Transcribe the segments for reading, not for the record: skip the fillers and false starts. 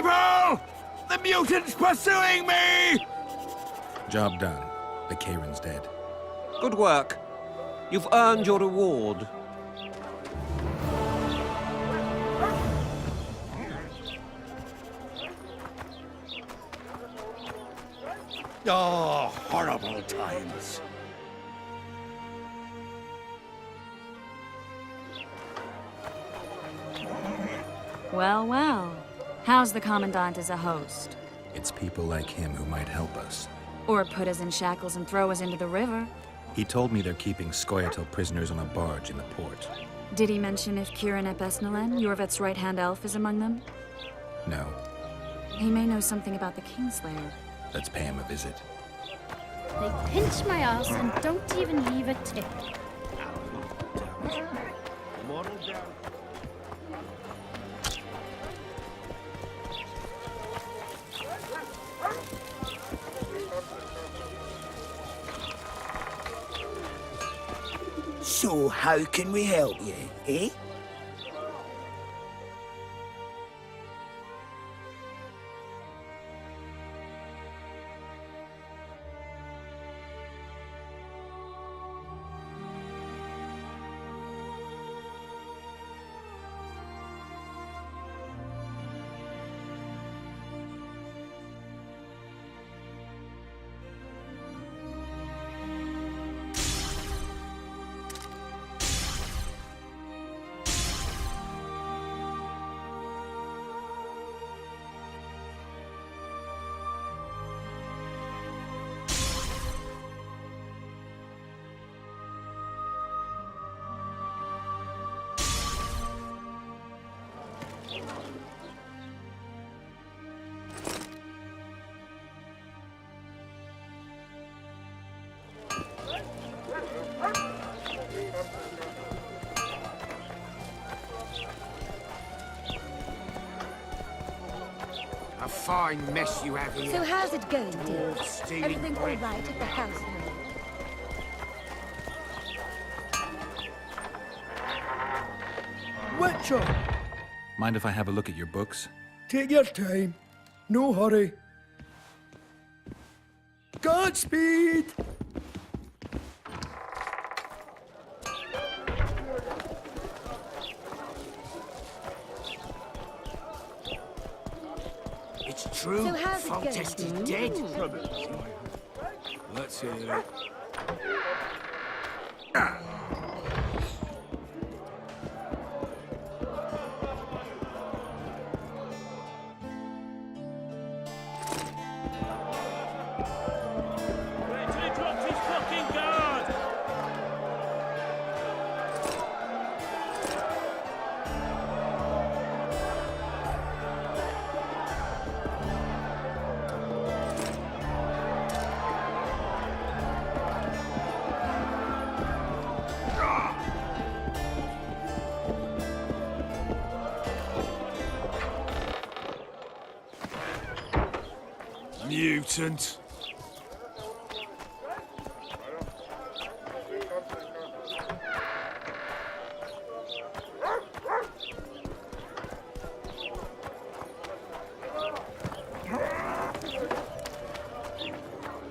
people! The mutant's pursuing me! Job done. The Kayran's dead. Good work. You've earned your reward. Oh, horrible times. Well, well. How's the Commandant as a host? It's people like him who might help us. Or put us in shackles and throw us into the river. He told me they're keeping Scoia'tael prisoners on a barge in the port. Did he mention if Kayran ep Esnalen, Yorvet's right-hand elf, is among them? No. He may know something about the Kingslayer. Let's pay him a visit. They pinch my ass and don't even leave a tip. So how can we help you, eh? A fine mess you have here. So how's it going, dear? Stealing Everything all bread. right at the household? Witcher! Mind if I have a look at your books? Take your time. No hurry. Godspeed! It's true. So how's it going? Foltest is dead. Let's hear it. Mutant.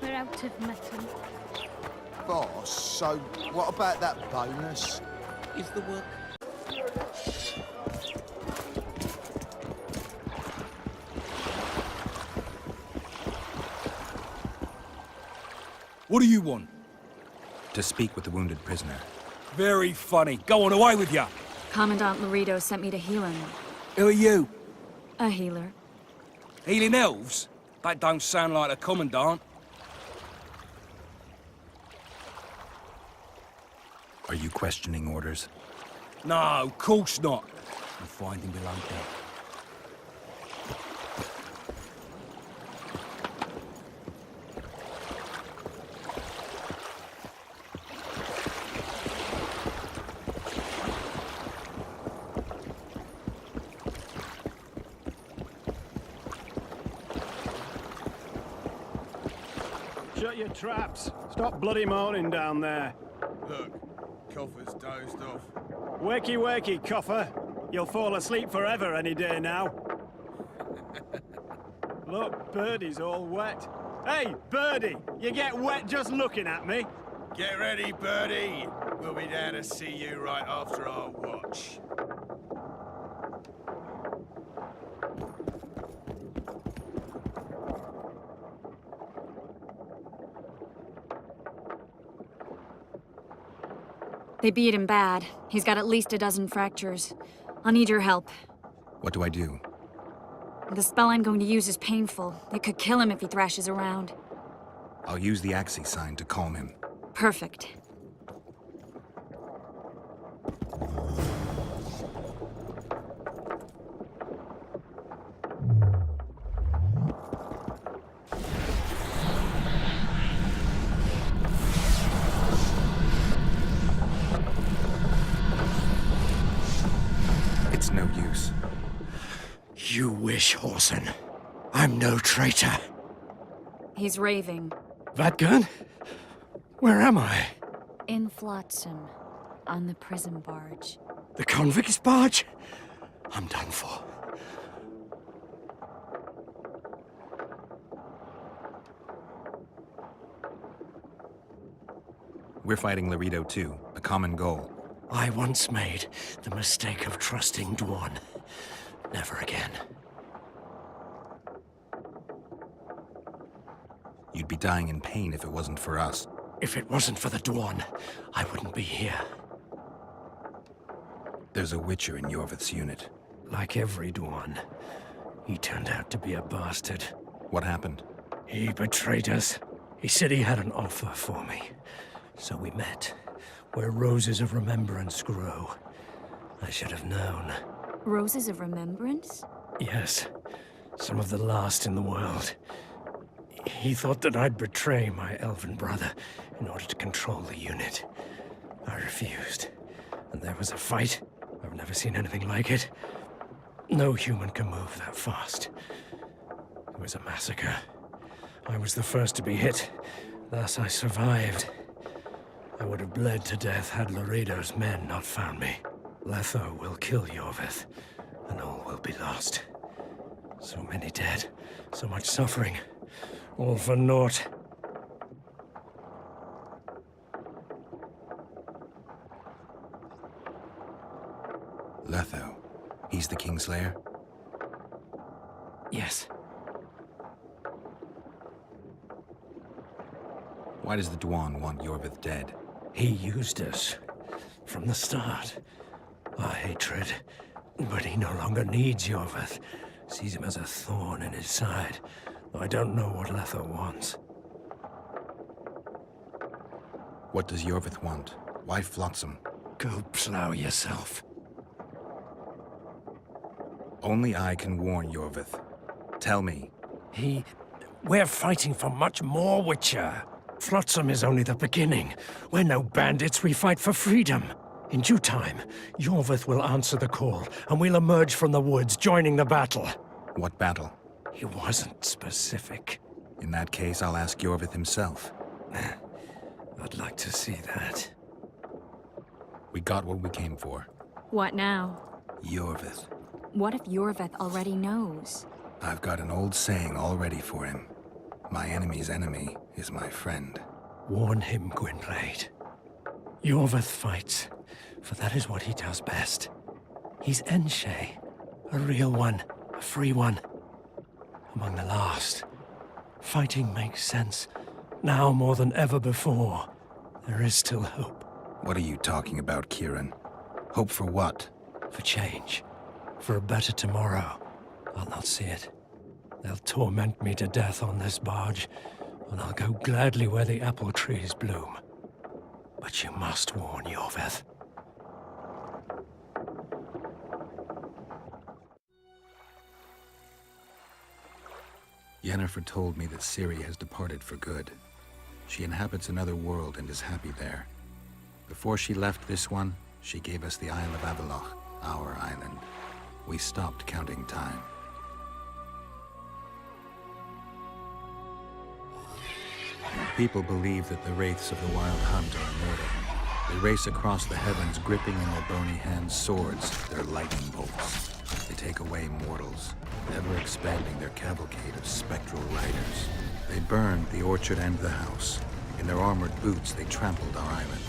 We're out of metal. Boss, so what about that bonus? Is the work? What do you want? To speak with the wounded prisoner. Very funny. Go on, away with ya. Commandant Laredo sent me to heal him. Who are you? A healer. Healing elves? That don't sound like a commandant. Are you questioning orders? No, of course not. You'll find him below deck. Shut your traps. Stop bloody moaning down there. Look, Coffer's dozed off. Wakey, wakey, coffer. You'll fall asleep forever any day now. Look, Birdie's all wet. Hey, Birdie! You get wet just looking at me. Get ready, Birdie. We'll be down to see you right after our watch. They beat him bad. He's got at least a dozen fractures. I'll need your help. What do I do? The spell I'm going to use is painful. It could kill him if he thrashes around. I'll use the Axie sign to calm him. Perfect. It's no use. You wish, Horson. I'm no traitor. He's raving. Vadgun? Where am I? In Flotsam. On the prison barge. The convict's barge? I'm done for. We're fighting Laredo too, a common goal. I once made the mistake of trusting Dwan. Never again. You'd be dying in pain if it wasn't for us. If it wasn't for the Dwan, I wouldn't be here. There's a Witcher in Yorvith's unit. Like every Dwan, he turned out to be a bastard. What happened? He betrayed us. He said he had an offer for me. So we met, where Roses of Remembrance grow. I should have known. Roses of Remembrance? Yes, some of the last in the world. He thought that I'd betray my elven brother in order to control the unit. I refused, and there was a fight. I've never seen anything like it. No human can move that fast. It was a massacre. I was the first to be hit, thus I survived. I would have bled to death had Laredo's men not found me. Letho will kill Yorvith, and all will be lost. So many dead, so much suffering, all for naught. Letho. He's the Kingslayer? Yes. Why does the Dwan want Yorvith dead? He used us from the start. Our hatred. But he no longer needs Yorvith. Sees him as a thorn in his side. Though I don't know what Letho wants. What does Yorvith want? Why Flotsam? Go plow yourself. Only I can warn Yorvith. Tell me. We're fighting for much more, Witcher. Flotsam is only the beginning. We're no bandits, we fight for freedom. In due time, Yorvith will answer the call, and we'll emerge from the woods, joining the battle. What battle? He wasn't specific. In that case, I'll ask Yorvith himself. I'd like to see that. We got what we came for. What now? Yorvith. What if Yorvith already knows? I've got an old saying all ready for him. My enemy's enemy is my friend. Warn him, Gwynblade. Yorvith fights, for that is what he does best. He's Enshe, a real one, a free one. Among the last. Fighting makes sense. Now more than ever before. There is still hope. What are you talking about, Kayran? Hope for what? For change. For a better tomorrow. I'll not see it. They'll torment me to death on this barge, and I'll go gladly where the apple trees bloom. But you must warn Yorvith. Yennefer told me that Ciri has departed for good. She inhabits another world and is happy there. Before she left this one, she gave us the Isle of Avalok, our island. We stopped counting time. People believe that the wraiths of the Wild Hunt are immortal. They race across the heavens, gripping in their bony hands swords, their lightning bolts. They take away mortals, ever expanding their cavalcade of spectral riders. They burned the orchard and the house. In their armored boots, they trampled our island.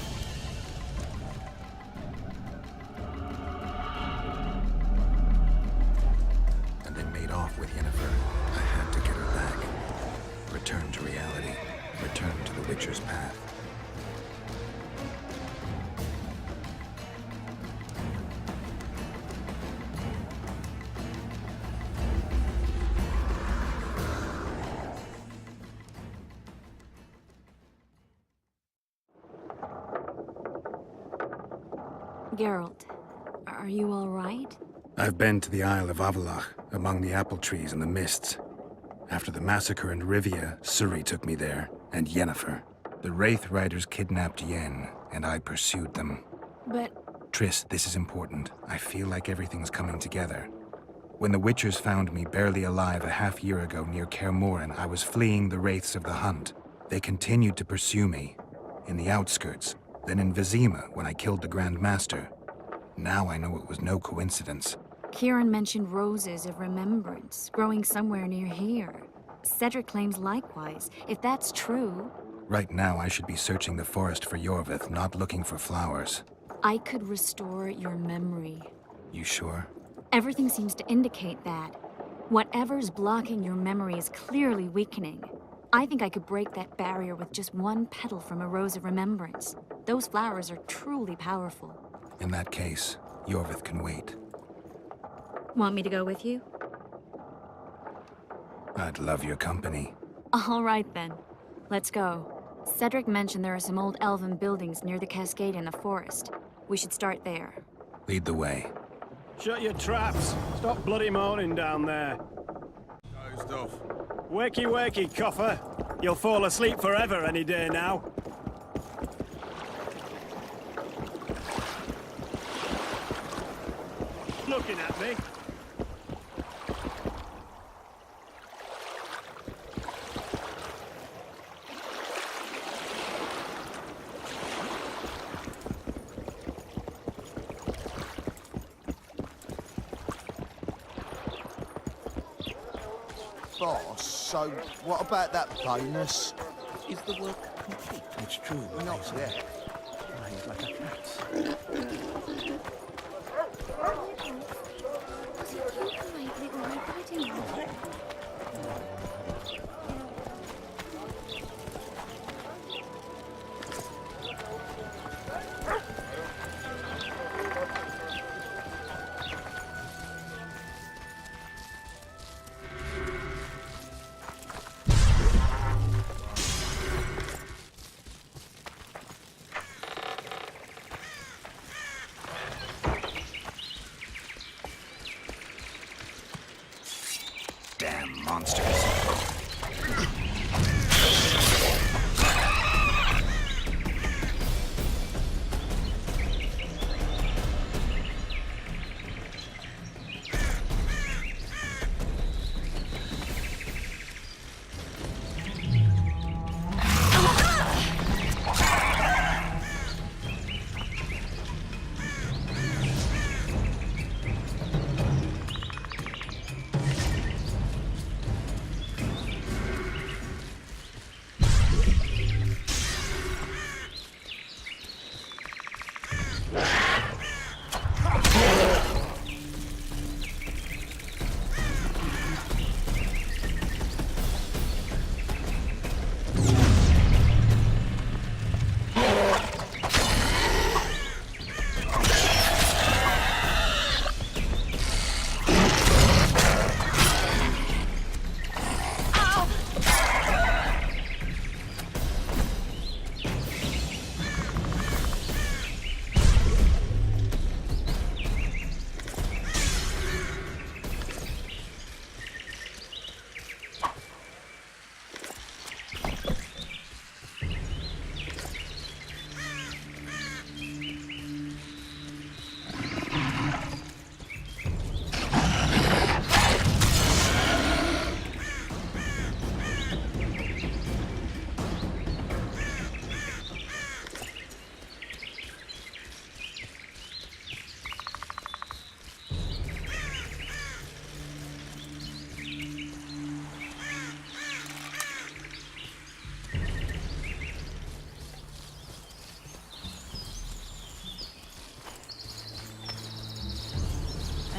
And they made off with Yennefer. I had to get her back. Return to reality. Return to the Witcher's path. Geralt, are you all right? I've been to the Isle of Avallac'h, among the apple trees and the mists. After the massacre in Rivia, Ciri took me there, and Yennefer. The Wraith Riders kidnapped Yen, and I pursued them. But... Triss, this is important. I feel like everything's coming together. When the Witchers found me barely alive a half-year ago near Kaer Morhen, I was fleeing the Wraiths of the Hunt. They continued to pursue me, in the outskirts, then in Vizima when I killed the Grand Master. Now I know it was no coincidence. Kayran mentioned Roses of Remembrance, growing somewhere near here. Cedric claims likewise. If that's true... Right now I should be searching the forest for Yorvith, not looking for flowers. I could restore your memory. You sure? Everything seems to indicate that. Whatever's blocking your memory is clearly weakening. I think I could break that barrier with just one petal from a Rose of Remembrance. Those flowers are truly powerful. In that case, Yorvith can wait. Want me to go with you? I'd love your company. All right then. Let's go. Cedric mentioned there are some old elven buildings near the cascade in the forest. We should start there. Lead the way. Shut your traps. Stop bloody moaning down there. Dozed off. Wakey, wakey, coffer. You'll fall asleep forever any day now. Looking at me. Boss, so what about that bonus? Is the work complete? It's true. Not yet. He's like a cat. Damn monsters.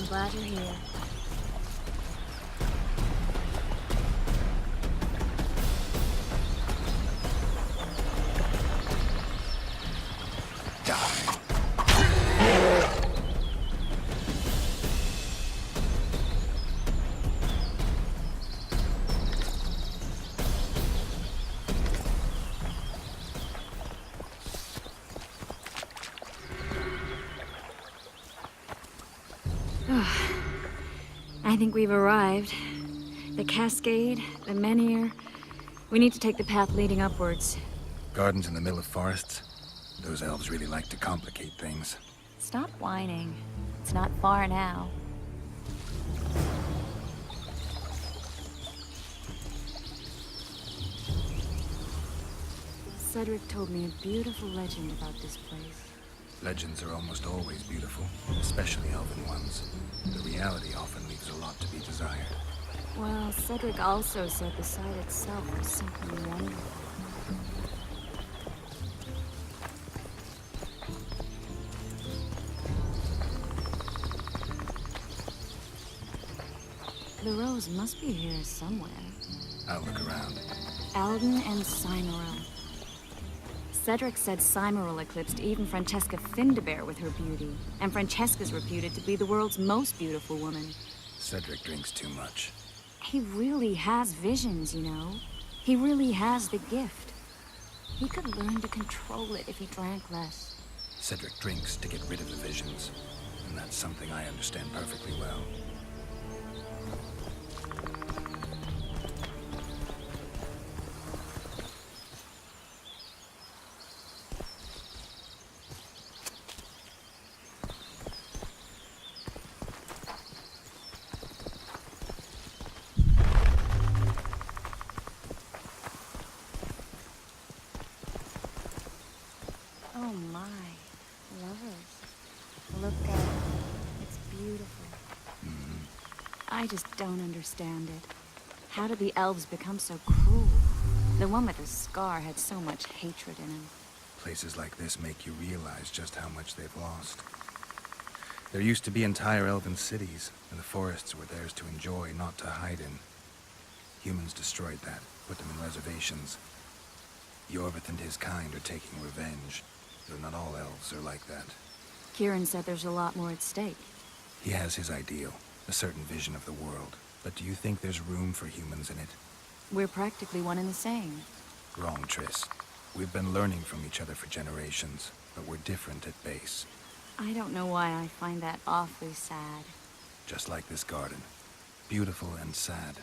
I'm glad you're here. I think we've arrived. The cascade, the menhir. We need to take the path leading upwards. Gardens in the middle of forests? Those elves really like to complicate things. Stop whining. It's not far now. Cedric told me a beautiful legend about this place. Legends are almost always beautiful, especially elven ones. The reality often leaves a lot to be desired. Well, Cedric also said the site itself was simply wonderful. The Rose must be here somewhere. I'll look around. Alden and Cymoril. Cedric said Cymoril eclipsed even Francesca Findabair with her beauty, and Francesca's reputed to be the world's most beautiful woman. Cedric drinks too much. He really has visions, you know. He really has the gift. He could learn to control it if he drank less. Cedric drinks to get rid of the visions, and that's something I understand perfectly well. Oh my, lovers. Look at it. It's beautiful. I just don't understand it. How did the elves become so cruel? The one with the scar had so much hatred in him. Places like this make you realize just how much they've lost. There used to be entire elven cities, and the forests were theirs to enjoy, not to hide in. Humans destroyed that, put them in reservations. Yorvith and his kind are taking revenge, though not all elves are like that. Kayran said there's a lot more at stake. He has his ideal, a certain vision of the world. But do you think there's room for humans in it? We're practically one and the same. Wrong, Triss. We've been learning from each other for generations, but we're different at base. I don't know why I find that awfully sad. Just like this garden. Beautiful and sad.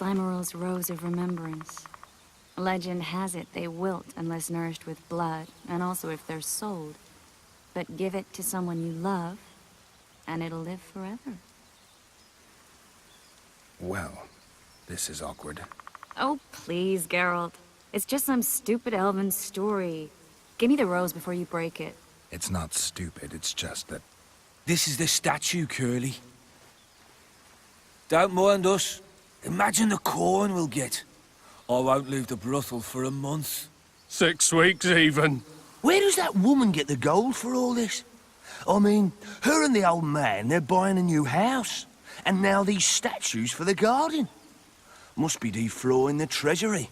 Cymoril's Rose of Remembrance. Legend has it they wilt unless nourished with blood, and also if they're sold. But give it to someone you love, and it'll live forever. Well, this is awkward. Oh, please, Geralt. It's just some stupid elven story. Give me the rose before you break it. It's not stupid, it's just that... This is the statue, Curly. Don't mind us. Imagine the corn we'll get. I won't leave the brothel for a month. 6 weeks even. Where does that woman get the gold for all this? I mean, her and the old man, they're buying a new house. And now these statues for the garden. Must be deflawing the treasury.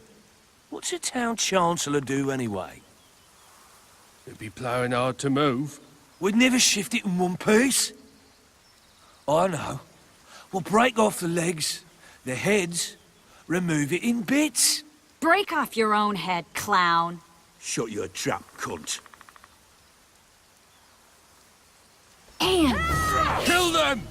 What's a town chancellor do anyway? It'd be ploughing hard to move. We'd never shift it in one piece. I know. We'll break off the legs, the heads, remove it in bits. Break off your own head, clown. Shut your trap, cunt. And... Kill them!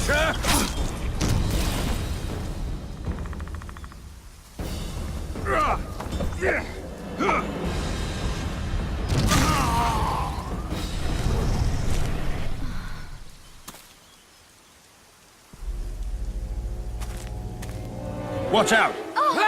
creature! Watch out! Oh,